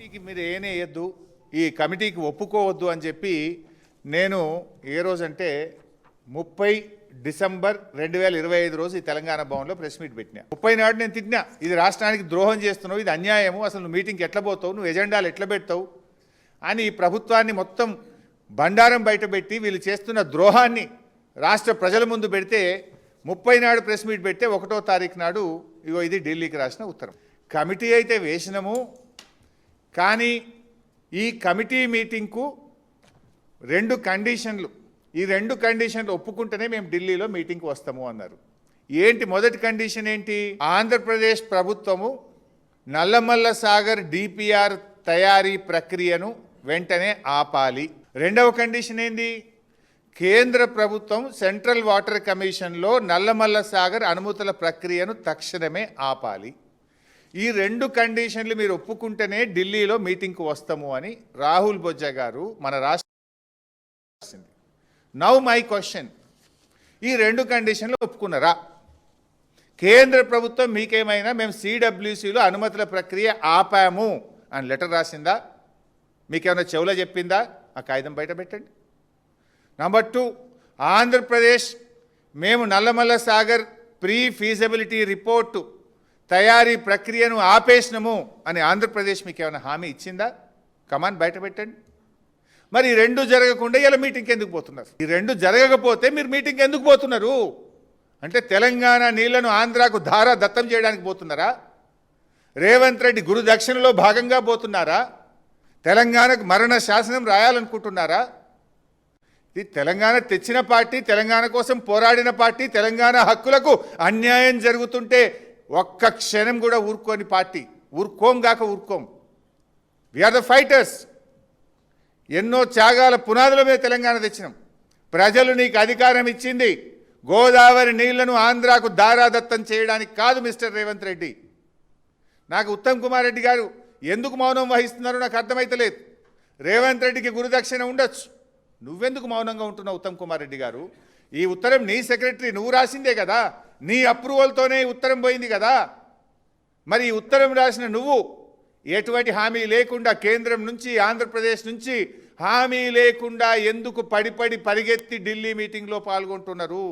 కమిటీకి మీరు ఏనేయద్దు, ఈ కమిటీకి ఒప్పుకోవద్దు అని చెప్పి నేను ఏ రోజంటే 30 డిసెంబర్ 2025 రోజు ఈ తెలంగాణ భవన్లో ప్రెస్ మీట్ పెట్టినా. 30 నాడు నేను తిట్టినా, ఇది రాష్ట్రానికి ద్రోహం చేస్తున్నావు, ఇది అన్యాయము, అసలు నువ్వు మీటింగ్కి ఎట్లా పోతావు, నువ్వు ఎజెండాలు ఎట్లా పెడతావు అని ఈ ప్రభుత్వాన్ని మొత్తం బండారం బయటపెట్టి వీళ్ళు చేస్తున్న ద్రోహాన్ని రాష్ట్ర ప్రజల ముందు పెడితే 30 నాడు ప్రెస్ మీట్ పెడితే 1వ తారీఖు నాడు ఇగో ఇది ఢిల్లీకి రాసిన ఉత్తరం. కమిటీ అయితే వేసినాము, కానీ ఈ కమిటీ మీటింగ్కు 2 కండిషన్లు, ఈ 2 కండిషన్లు ఒప్పుకుంటేనే మేము ఢిల్లీలో మీటింగ్కి వస్తాము అన్నారు. ఏంటి మొదటి కండిషన్ ఏంటి? ఆంధ్రప్రదేశ్ ప్రభుత్వము నల్లమల్ల సాగర్ డిపిఆర్ తయారీ ప్రక్రియను వెంటనే ఆపాలి. రెండవ కండిషన్ ఏంది? కేంద్ర ప్రభుత్వం సెంట్రల్ వాటర్ కమిషన్లో నల్లమల్ల సాగర్ అనుమతుల ప్రక్రియను తక్షణమే ఆపాలి. ఈ 2 కండిషన్లు మీరు ఒప్పుకుంటేనే ఢిల్లీలో మీటింగ్కు వస్తాము అని రాహుల్ బొజ్జా గారు మన రాష్ట్ర. నౌ మై క్వశ్చన్, ఈ 2 కండిషన్లు ఒప్పుకున్నారా? కేంద్ర ప్రభుత్వం మీకేమైనా మేము సిడబ్ల్యూసిలో అనుమతుల ప్రక్రియ ఆపాము అని లెటర్ రాసిందా? మీకేమైనా చెవులో చెప్పిందా? ఆ కాగితం బయట పెట్టండి. నంబర్ 2, ఆంధ్రప్రదేశ్ మేము Nallamalla Sagar pre feasibility report తయారీ ప్రక్రియను ఆపేసినము అని ఆంధ్రప్రదేశ్ మీకు ఏమైనా హామీ ఇచ్చిందా? కమాన్ బయట పెట్టండి. మరి ఈ 2 జరగకుండా ఇలా మీటింగ్కి ఎందుకు పోతున్నారు? ఈ 2 జరగకపోతే మీరు మీటింగ్కి ఎందుకు పోతున్నారు? అంటే తెలంగాణ నీళ్లను ఆంధ్రాకు ధారా దత్తం చేయడానికి పోతున్నారా? రేవంత్ రెడ్డి గురు దక్షిణలో భాగంగా పోతున్నారా? తెలంగాణకు మరణ శాసనం రాయాలనుకుంటున్నారా? ఇది తెలంగాణ తెచ్చిన పార్టీ, తెలంగాణ కోసం పోరాడిన పార్టీ, తెలంగాణ హక్కులకు అన్యాయం జరుగుతుంటే ఒక్క క్షణం కూడా ఊరుకోని పార్టీ. ఊరుకోం. We are the fighters. ఎన్నో త్యాగాల పునాదుల మీద తెలంగాణ తెచ్చినాం. ప్రజలు నీకు అధికారం ఇచ్చింది గోదావరి నీళ్లను ఆంధ్రాకు దారాదత్తం చేయడానికి కాదు మిస్టర్ రేవంత్ రెడ్డి. నాకు ఉత్తమ్ కుమార్ రెడ్డి గారు ఎందుకు మౌనం వహిస్తున్నారో నాకు అర్థమైతలేదు. రేవంత్ రెడ్డికి గురుదక్షిణ ఉండొచ్చు, నువ్వెందుకు మౌనంగా ఉంటున్నావు ఉత్తమ్ కుమార్ రెడ్డి గారు? ఈ ఉత్తరం నీ సెక్రటరీ నువ్వు రాసిందే కదా, నీ అప్రూవల్తోనే ఉత్తరం పోయింది కదా. మరి ఈ ఉత్తరం రాసిన నువ్వు ఎటువంటి హామీ లేకుండా, కేంద్రం నుంచి ఆంధ్రప్రదేశ్ నుంచి హామీ లేకుండా ఎందుకు పరిగెత్తి ఢిల్లీ మీటింగ్లో పాల్గొంటున్నారు?